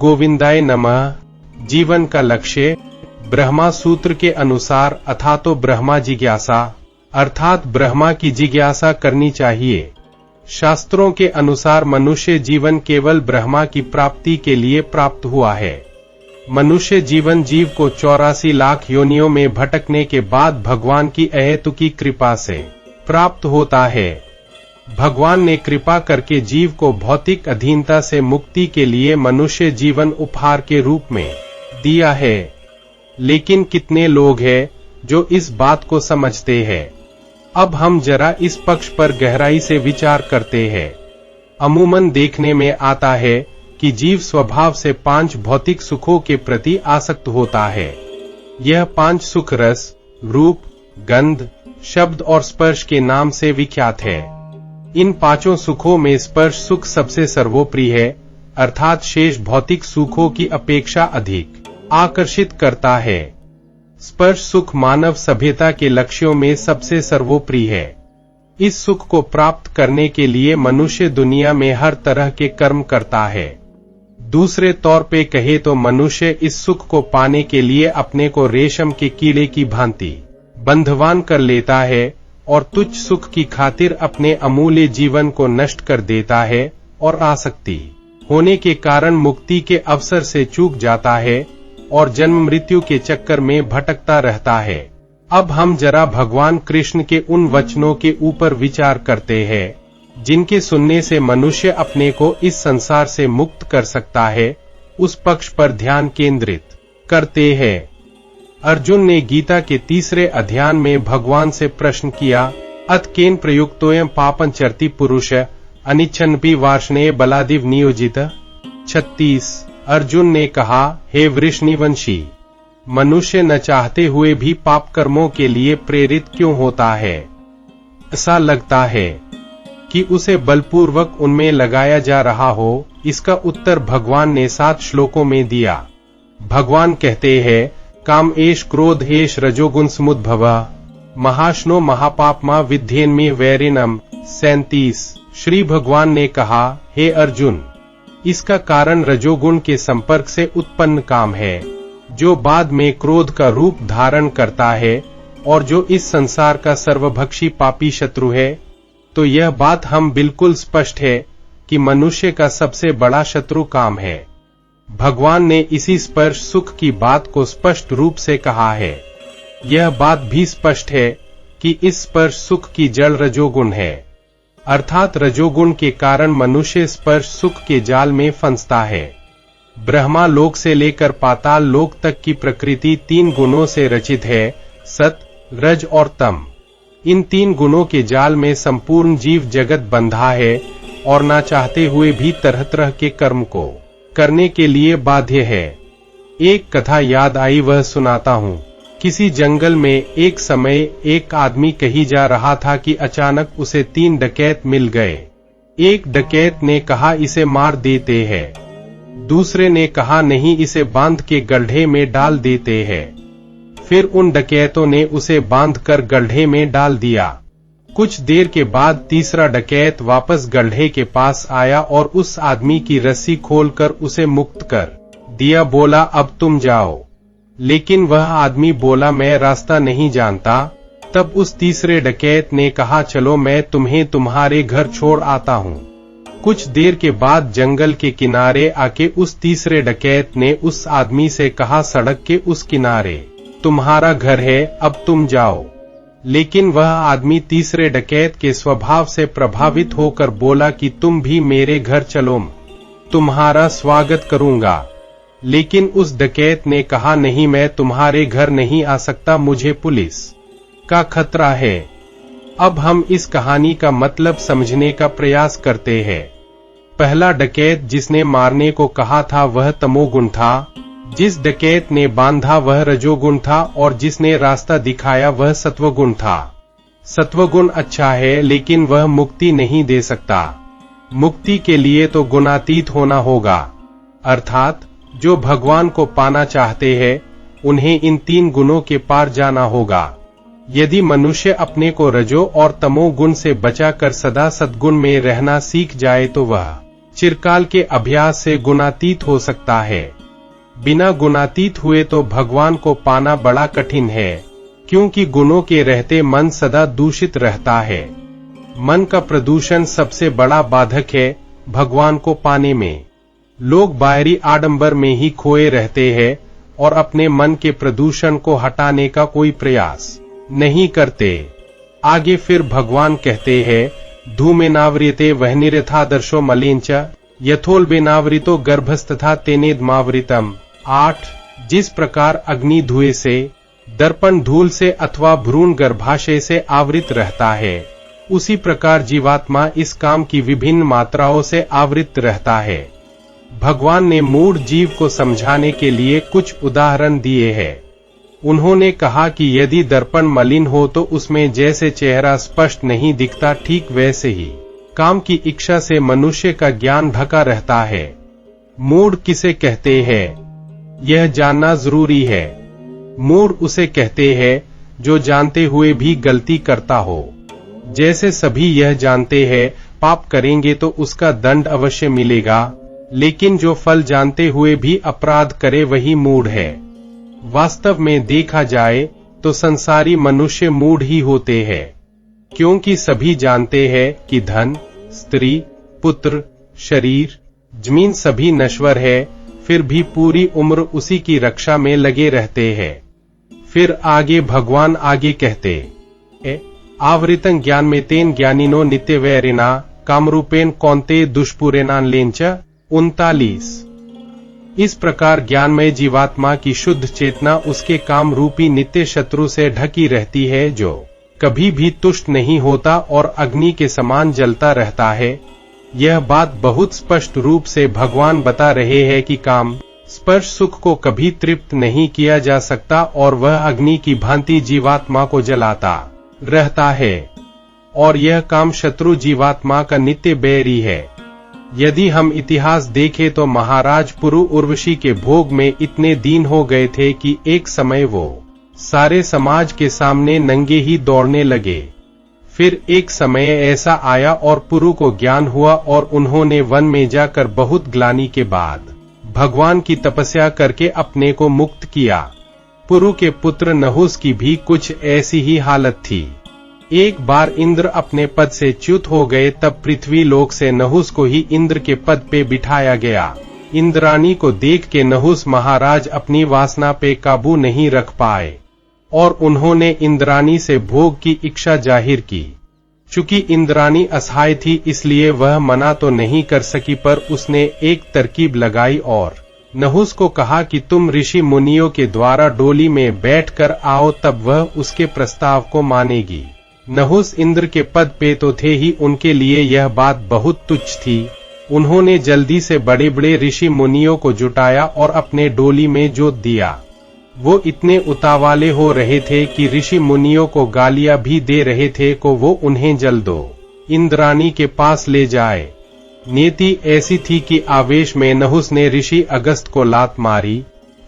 गोविंदाय नमः। जीवन का लक्ष्य ब्रह्मा सूत्र के अनुसार अथातो ब्रह्मा जिज्ञासा, अर्थात ब्रह्मा की जिज्ञासा करनी चाहिए। शास्त्रों के अनुसार मनुष्य जीवन केवल ब्रह्मा की प्राप्ति के लिए प्राप्त हुआ है। मनुष्य जीवन जीव को 84 लाख योनियों में भटकने के बाद भगवान की अहेतुकी कृपा से प्राप्त होता है। भगवान ने कृपा करके जीव को भौतिक अधीनता से मुक्ति के लिए मनुष्य जीवन उपहार के रूप में दिया है। लेकिन कितने लोग हैं जो इस बात को समझते हैं? अब हम जरा इस पक्ष पर गहराई से विचार करते हैं। अमूमन देखने में आता है कि जीव स्वभाव से 5 भौतिक सुखों के प्रति आसक्त होता है। यह 5 सुख रस, रूप, गंध, शब्द और स्पर्श के नाम से विख्यात है। इन 5 सुखों में स्पर्श सुख सबसे सर्वोपरि है, अर्थात शेष भौतिक सुखों की अपेक्षा अधिक आकर्षित करता है। स्पर्श सुख मानव सभ्यता के लक्ष्यों में सबसे सर्वोपरि है। इस सुख को प्राप्त करने के लिए मनुष्य दुनिया में हर तरह के कर्म करता है। दूसरे तौर पे कहे तो मनुष्य इस सुख को पाने के लिए अपने को रेशम के कीड़े की भांति बंधवान कर लेता है और तुच्छ सुख की खातिर अपने अमूल्य जीवन को नष्ट कर देता है और आसक्ति होने के कारण मुक्ति के अवसर से चूक जाता है और जन्म मृत्यु के चक्कर में भटकता रहता है। अब हम जरा भगवान कृष्ण के उन वचनों के ऊपर विचार करते हैं जिनके सुनने से मनुष्य अपने को इस संसार से मुक्त कर सकता है, उस पक्ष पर ध्यान केंद्रित करते हैं। अर्जुन ने गीता के 3 अध्याय में भगवान से प्रश्न किया, अत केन प्रयुक्तोयम पापं चरति पुरुष अनिच्छन्नपि वार्ष्णेय बलादिव नियोजित। 36। अर्जुन ने कहा, हे वृषनिवंशी, मनुष्य न चाहते हुए भी पाप कर्मों के लिए प्रेरित क्यों होता है? ऐसा लगता है कि उसे बलपूर्वक उनमें लगाया जा रहा हो। इसका उत्तर भगवान ने 7 श्लोकों में दिया। भगवान कहते हैं, काम एष क्रोध एष रजोगुण समुद्भवा महाशनो महापापमा विध्येन्मि वैरिणम। 37। श्री भगवान ने कहा, हे अर्जुन, इसका कारण रजोगुण के संपर्क से उत्पन्न काम है, जो बाद में क्रोध का रूप धारण करता है और जो इस संसार का सर्वभक्षी पापी शत्रु है। तो यह बात हम बिल्कुल स्पष्ट है कि मनुष्य का सबसे बड़ा शत्रु काम है। भगवान ने इसी स्पर्श सुख की बात को स्पष्ट रूप से कहा है। यह बात भी स्पष्ट है कि इस स्पर्श सुख की जड़ रजोगुण है, अर्थात रजोगुण के कारण मनुष्य स्पर्श सुख के जाल में फंसता है। ब्रह्मा लोक से लेकर पाताल लोक तक की प्रकृति 3 गुणों से रचित है, सत, रज और तम। इन 3 गुणों के जाल में संपूर्ण जीव जगत बंधा है और ना चाहते हुए भी तरह तरह के कर्म को करने के लिए बाध्य है। एक कथा याद आई, वह सुनाता हूँ। किसी जंगल में एक समय एक आदमी कहीं जा रहा था कि अचानक उसे 3 डकैत मिल गए। एक डकैत ने कहा, इसे मार देते हैं। दूसरे ने कहा, नहीं, इसे बांध के गड्ढे में डाल देते हैं। फिर उन डकैतों ने उसे बांधकर गड्ढे में डाल दिया। कुछ देर के बाद तीसरा डकैत वापस गड्ढे के पास आया और उस आदमी की रस्सी खोलकर उसे मुक्त कर दिया। बोला, अब तुम जाओ। लेकिन वह आदमी बोला, मैं रास्ता नहीं जानता। तब उस तीसरे डकैत ने कहा, चलो मैं तुम्हें तुम्हारे घर छोड़ आता हूँ। कुछ देर के बाद जंगल के किनारे आके उस तीसरे डकैत ने उस आदमी से कहा, सड़क के उस किनारे तुम्हारा घर है, अब तुम जाओ। लेकिन वह आदमी तीसरे डकैत के स्वभाव से प्रभावित होकर बोला कि तुम भी मेरे घर चलो, तुम्हारा स्वागत करूंगा। लेकिन उस डकैत ने कहा, नहीं, मैं तुम्हारे घर नहीं आ सकता, मुझे पुलिस का खतरा है। अब हम इस कहानी का मतलब समझने का प्रयास करते हैं। पहला डकैत जिसने मारने को कहा था वह तमोगुण था, जिस डकैत ने बांधा वह रजोगुण था और जिसने रास्ता दिखाया वह सत्वगुण था। सत्वगुण अच्छा है, लेकिन वह मुक्ति नहीं दे सकता। मुक्ति के लिए तो गुणातीत होना होगा, अर्थात जो भगवान को पाना चाहते हैं उन्हें इन 3 गुणों के पार जाना होगा। यदि मनुष्य अपने को रजो और तमो गुण से बचाकर सदा सद्गुण में रहना सीख जाए तो वह चिरकाल के अभ्यास से गुणातीत हो सकता है। बिना गुणातीत हुए तो भगवान को पाना बड़ा कठिन है, क्योंकि गुणों के रहते मन सदा दूषित रहता है। मन का प्रदूषण सबसे बड़ा बाधक है भगवान को पाने में। लोग बाहरी आडंबर में ही खोए रहते हैं और अपने मन के प्रदूषण को हटाने का कोई प्रयास नहीं करते। आगे फिर भगवान कहते हैं, धूमेनावृते वह्निरथादर्शो मलिंच यथोल्बेनावृतो गर्भस्तथा तेनेदमावृतम। 8 जिस प्रकार अग्नि धुएं से, दर्पण धूल से अथवा भ्रूण गर्भाशय से आवृत रहता है, उसी प्रकार जीवात्मा इस काम की विभिन्न मात्राओं से आवृत रहता है। भगवान ने मूढ़ जीव को समझाने के लिए कुछ उदाहरण दिए हैं। उन्होंने कहा कि यदि दर्पण मलिन हो तो उसमें जैसे चेहरा स्पष्ट नहीं दिखता, ठीक वैसे ही काम की इच्छा से मनुष्य का ज्ञान ढका रहता है। मूढ़ किसे कहते हैं, यह जानना जरूरी है। मूढ़ उसे कहते हैं जो जानते हुए भी गलती करता हो। जैसे सभी यह जानते हैं पाप करेंगे तो उसका दंड अवश्य मिलेगा, लेकिन जो फल जानते हुए भी अपराध करे वही मूढ़ है। वास्तव में देखा जाए तो संसारी मनुष्य मूढ़ ही होते हैं, क्योंकि सभी जानते हैं कि धन, स्त्री, पुत्र, शरीर, जमीन सभी नश्वर है, फिर भी पूरी उम्र उसी की रक्षा में लगे रहते हैं। फिर आगे भगवान आगे कहते हैं, आवृतं ज्ञान में तेन ज्ञानिनो नित्य वैरिना कामरूपेण कौन्ते दुष्पुरेनान लेंच। 39 इस प्रकार ज्ञानमय जीवात्मा की शुद्ध चेतना उसके काम रूपी नित्य शत्रु से ढकी रहती है, जो कभी भी तुष्ट नहीं होता और अग्नि के समान जलता रहता है। यह बात बहुत स्पष्ट रूप से भगवान बता रहे हैं कि काम स्पर्श सुख को कभी तृप्त नहीं किया जा सकता और वह अग्नि की भांति जीवात्मा को जलाता रहता है, और यह काम शत्रु जीवात्मा का नित्य बैरी है। यदि हम इतिहास देखें तो महाराज पुरु उर्वशी के भोग में इतने दीन हो गए थे कि एक समय वो सारे समाज के सामने नंगे ही दौड़ने लगे। फिर एक समय ऐसा आया और पुरु को ज्ञान हुआ और उन्होंने वन में जाकर बहुत ग्लानि के बाद भगवान की तपस्या करके अपने को मुक्त किया। पुरु के पुत्र नहुस की भी कुछ ऐसी ही हालत थी। एक बार इंद्र अपने पद से च्युत हो गए, तब पृथ्वी लोक से नहुस को ही इंद्र के पद पे बिठाया गया। इंद्राणी को देख के नहुस महाराज अपनी वासना पे काबू नहीं रख पाए और उन्होंने इंद्राणी से भोग की इच्छा जाहिर की। चूंकि इंद्राणी असहाय थी इसलिए वह मना तो नहीं कर सकी, पर उसने एक तरकीब लगाई और नहुस को कहा कि तुम ऋषि मुनियों के द्वारा डोली में बैठकर आओ, तब वह उसके प्रस्ताव को मानेगी। नहुस इंद्र के पद पे तो थे ही, उनके लिए यह बात बहुत तुच्छ थी। उन्होंने जल्दी से बड़े बड़े ऋषि मुनियों को जुटाया और अपने डोली में जोत दिया। वो इतने उतावाले हो रहे थे कि ऋषि मुनियों को गालियां भी दे रहे थे को वो उन्हें जल दो इंद्राणी के पास ले जाए। नीति ऐसी थी कि आवेश में नहुस ने ऋषि अगस्त को लात मारी।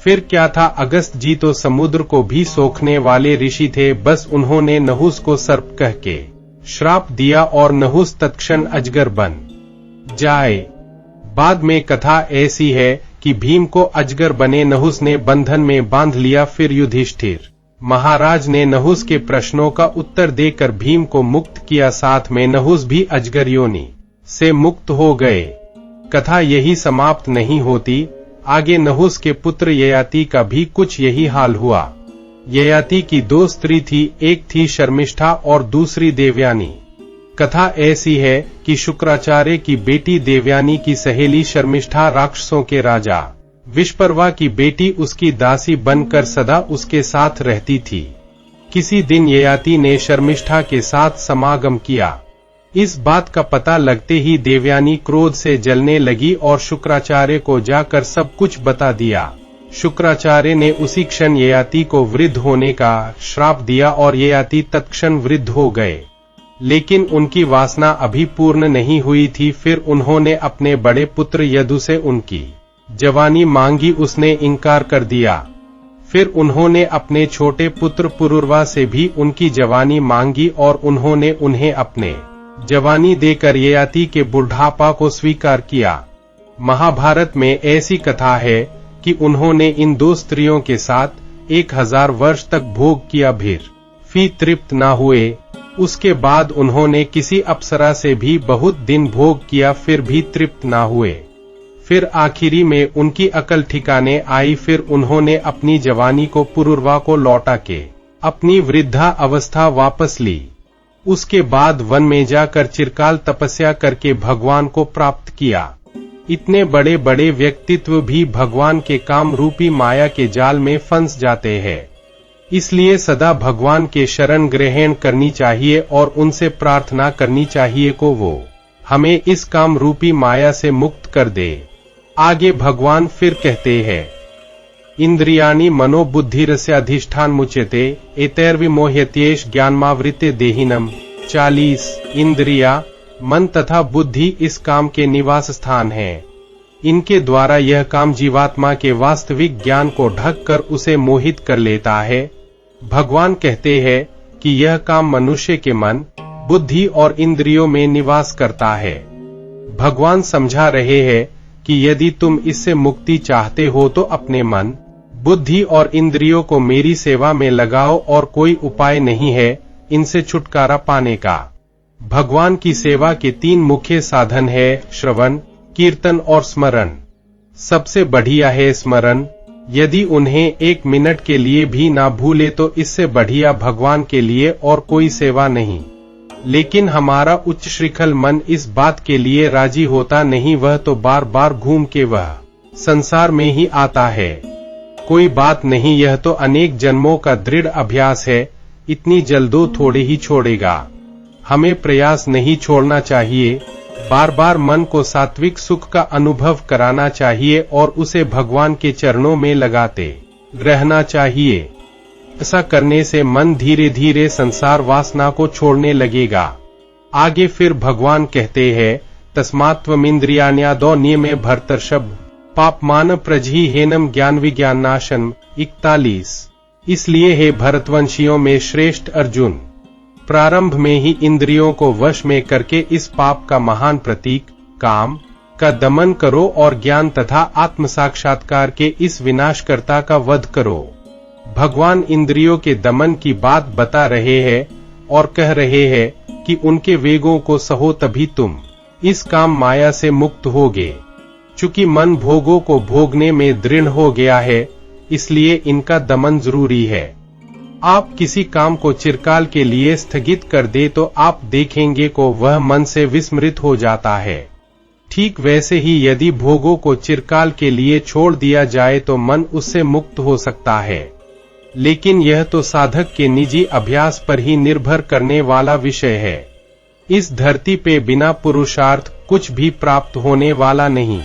फिर क्या था, अगस्त जी तो समुद्र को भी सोखने वाले ऋषि थे। बस उन्होंने नहुस को सर्प कह के श्राप दिया और नहुस तत्क्षण अजगर बन जाए। बाद में कथा ऐसी है कि भीम को अजगर बने नहुस ने बंधन में बांध लिया। फिर युधिष्ठिर महाराज ने नहुस के प्रश्नों का उत्तर देकर भीम को मुक्त किया, साथ में नहुस भी अजगर योनि से मुक्त हो गए। कथा यही समाप्त नहीं होती, आगे नहुस के पुत्र ययाति का भी कुछ यही हाल हुआ। ययाति की 2 स्त्री थी, एक थी शर्मिष्ठा और दूसरी देवयानी। कथा ऐसी है कि शुक्राचार्य की बेटी देवयानी की सहेली शर्मिष्ठा राक्षसों के राजा विश्वपर्वा की बेटी उसकी दासी बनकर सदा उसके साथ रहती थी। किसी दिन ययाति ने शर्मिष्ठा के साथ समागम किया। इस बात का पता लगते ही देवयानी क्रोध से जलने लगी और शुक्राचार्य को जाकर सब कुछ बता दिया। शुक्राचार्य ने उसी क्षण ययाति को वृद्ध होने का श्राप दिया और ययाति तत्क्षण वृद्ध हो गए, लेकिन उनकी वासना अभी पूर्ण नहीं हुई थी। फिर उन्होंने अपने बड़े पुत्र यदु से उनकी जवानी मांगी, उसने इनकार कर दिया। फिर उन्होंने अपने छोटे पुत्र पुरुरवा से भी उनकी जवानी मांगी और उन्होंने उन्हें अपने जवानी देकर ययाति के बुढ़ापा को स्वीकार किया। महाभारत में ऐसी कथा है कि उन्होंने इन 2 स्त्रियों के साथ 1000 वर्ष तक भोग किया, फिर तृप्त न हुए। उसके बाद उन्होंने किसी अप्सरा से भी बहुत दिन भोग किया, फिर भी तृप्त न हुए। फिर आखिरी में उनकी अकल ठिकाने आई, फिर उन्होंने अपनी जवानी को पुरुरवा को लौटा के अपनी वृद्धा अवस्था वापस ली। उसके बाद वन में जाकर चिरकाल तपस्या करके भगवान को प्राप्त किया। इतने बड़े बड़े व्यक्तित्व भी भगवान के काम रूपी माया के जाल में फंस जाते हैं। इसलिए सदा भगवान के शरण ग्रहण करनी चाहिए और उनसे प्रार्थना करनी चाहिए को वो हमें इस काम रूपी माया से मुक्त कर दे। आगे भगवान फिर कहते हैं, इंद्रियाणि मनोबुद्धिरस्य अधिष्ठान मुच्यते एतैर्विमोह्यत्येष ज्ञानमावृत्य देहिनम। 40 इंद्रिया, मन तथा बुद्धि इस काम के निवास स्थान हैं। इनके द्वारा यह काम जीवात्मा के वास्तविक ज्ञान को ढक कर उसे मोहित कर लेता है। भगवान कहते हैं कि यह काम मनुष्य के मन, बुद्धि और इंद्रियों में निवास करता है। भगवान समझा रहे हैं कि यदि तुम इससे मुक्ति चाहते हो तो अपने मन, बुद्धि और इंद्रियों को मेरी सेवा में लगाओ और कोई उपाय नहीं है इनसे छुटकारा पाने का। भगवान की सेवा के 3 मुख्य साधन है, श्रवण, कीर्तन और स्मरण। सबसे बढ़िया है स्मरण। यदि उन्हें 1 मिनट के लिए भी ना भूले तो इससे बढ़िया भगवान के लिए और कोई सेवा नहीं। लेकिन हमारा उच्च श्रीखल मन इस बात के लिए राजी होता नहीं, वह तो बार बार घूम के वह संसार में ही आता है। कोई बात नहीं, यह तो अनेक जन्मों का दृढ़ अभ्यास है, इतनी जल्दो थोड़े ही छोड़ेगा। हमें प्रयास नहीं छोड़ना चाहिए, बार बार मन को सात्विक सुख का अनुभव कराना चाहिए और उसे भगवान के चरणों में लगाते रहना चाहिए। ऐसा करने से मन धीरे धीरे संसार वासना को छोड़ने लगेगा। आगे फिर भगवान कहते हैं, तस्मात्त्वमिन्द्रियाण्यादौ नियमे भर्तर्षभ पापमान प्रजहिहेनम ज्ञान विज्ञान नाशन। 41 इसलिए हे भरतवंशियों में श्रेष्ठ अर्जुन, प्रारंभ में ही इंद्रियों को वश में करके इस पाप का महान प्रतीक काम का दमन करो और ज्ञान तथा आत्म साक्षात्कार के इस विनाशकर्ता का वध करो। भगवान इंद्रियों के दमन की बात बता रहे हैं और कह रहे हैं कि उनके वेगों को सहो तभी तुम इस काम माया से मुक्त होगे। चूंकि मन भोगों को भोगने में दृढ़ हो गया है, इसलिए इनका दमन जरूरी है। आप किसी काम को चिरकाल के लिए स्थगित कर दे तो आप देखेंगे को वह मन से विस्मृत हो जाता है। ठीक वैसे ही यदि भोगों को चिरकाल के लिए छोड़ दिया जाए तो मन उससे मुक्त हो सकता है। लेकिन यह तो साधक के निजी अभ्यास पर ही निर्भर करने वाला विषय है। इस धरती पे बिना पुरुषार्थ कुछ भी प्राप्त होने वाला नहीं।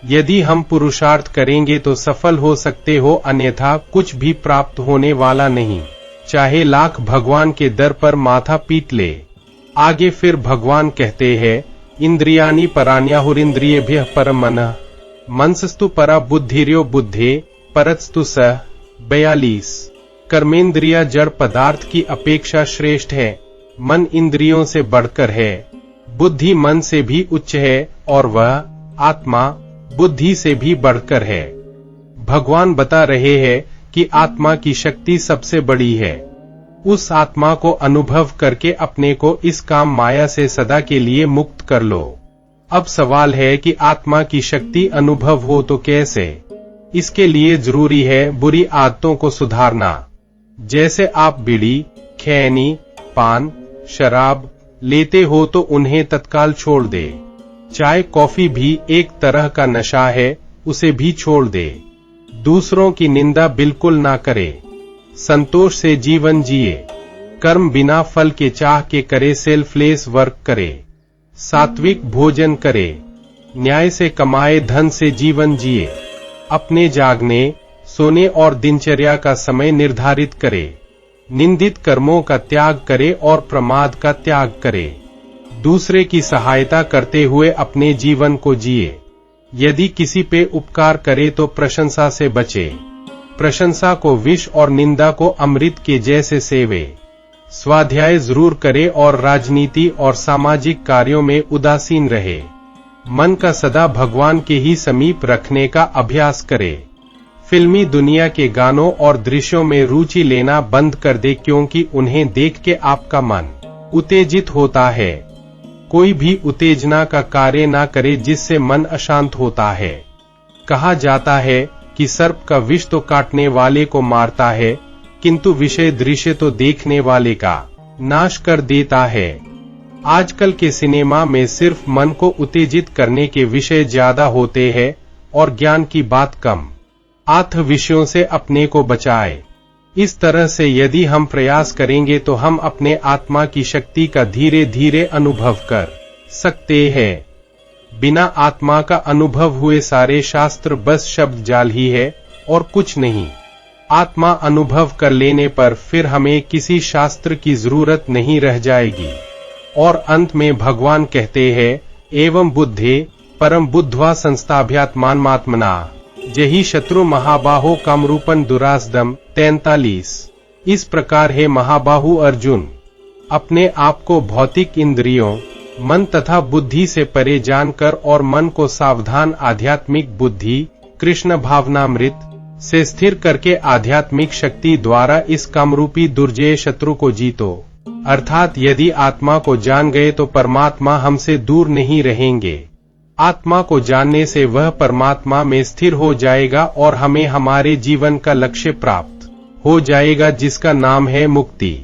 यदि हम पुरुषार्थ करेंगे तो सफल हो सकते हो, अन्यथा कुछ भी प्राप्त होने वाला नहीं, चाहे लाख भगवान के दर पर माथा पीट ले। आगे फिर भगवान कहते हैं, इंद्रियाणि पराण्याहुरिन्द्रियेभ्यः परम मनः मनसस्तु परा बुद्धिर्यो बुद्धे परस्तु सः। 42 कर्मेंद्रिया जड़ पदार्थ की अपेक्षा श्रेष्ठ है, मन इंद्रियों से बढ़कर है, बुद्धि मन से भी उच्च है और वह आत्मा बुद्धि से भी बढ़कर है। भगवान बता रहे हैं कि आत्मा की शक्ति सबसे बड़ी है। उस आत्मा को अनुभव करके अपने को इस काम माया से सदा के लिए मुक्त कर लो। अब सवाल है कि आत्मा की शक्ति अनुभव हो तो कैसे? इसके लिए जरूरी है बुरी आदतों को सुधारना। जैसे आप बीड़ी, खैनी, पान, शराब लेते हो तो उन्हें तत्काल छोड़ दे। चाय कॉफी भी एक तरह का नशा है, उसे भी छोड़ दे। दूसरों की निंदा बिल्कुल ना करे, संतोष से जीवन जिए, कर्म बिना फल के चाह के करे, सेल्फलेस वर्क करे, सात्विक भोजन करे, न्याय से कमाए धन से जीवन जिए, अपने जागने, सोने और दिनचर्या का समय निर्धारित करे, निंदित कर्मों का त्याग करे और प्रमाद का त्याग करे, दूसरे की सहायता करते हुए अपने जीवन को जिए। यदि किसी पे उपकार करे तो प्रशंसा से बचे, प्रशंसा को विष और निंदा को अमृत के जैसे सेवे। स्वाध्याय जरूर करे और राजनीति और सामाजिक कार्यों में उदासीन रहे। मन का सदा भगवान के ही समीप रखने का अभ्यास करे। फिल्मी दुनिया के गानों और दृश्यों में रुचि लेना बंद कर दे, क्योंकि उन्हें देख के आपका मन उत्तेजित होता है। कोई भी उत्तेजना का कार्य ना करे जिससे मन अशांत होता है। कहा जाता है कि सर्प का विष तो काटने वाले को मारता है, किंतु विषय दृश्य तो देखने वाले का नाश कर देता है। आजकल के सिनेमा में सिर्फ मन को उत्तेजित करने के विषय ज्यादा होते हैं और ज्ञान की बात कम। आथ विषयों से अपने को बचाए। इस तरह से यदि हम प्रयास करेंगे तो हम अपने आत्मा की शक्ति का धीरे धीरे अनुभव कर सकते हैं। बिना आत्मा का अनुभव हुए सारे शास्त्र बस शब्द जाल ही है और कुछ नहीं। आत्मा अनुभव कर लेने पर फिर हमें किसी शास्त्र की जरूरत नहीं रह जाएगी। और अंत में भगवान कहते हैं, एवं बुद्धे परम बुद्ध्वा संस्थाभ्यात्मात्मना जही शत्रु महाबाहो कामरूपन दुरासदम 43। इस प्रकार है महाबाहु अर्जुन, अपने आप को भौतिक इंद्रियों, मन तथा बुद्धि से परे जानकर और मन को सावधान आध्यात्मिक बुद्धि कृष्ण भावनामृत से स्थिर करके आध्यात्मिक शक्ति द्वारा इस कामरूपी दुर्जय शत्रु को जीतो। अर्थात यदि आत्मा को जान गए तो परमात्मा हमसे दूर नहीं रहेंगे। आत्मा को जानने से वह परमात्मा में स्थिर हो जाएगा और हमें हमारे जीवन का लक्ष्य प्राप्त हो जाएगा, जिसका नाम है मुक्ति।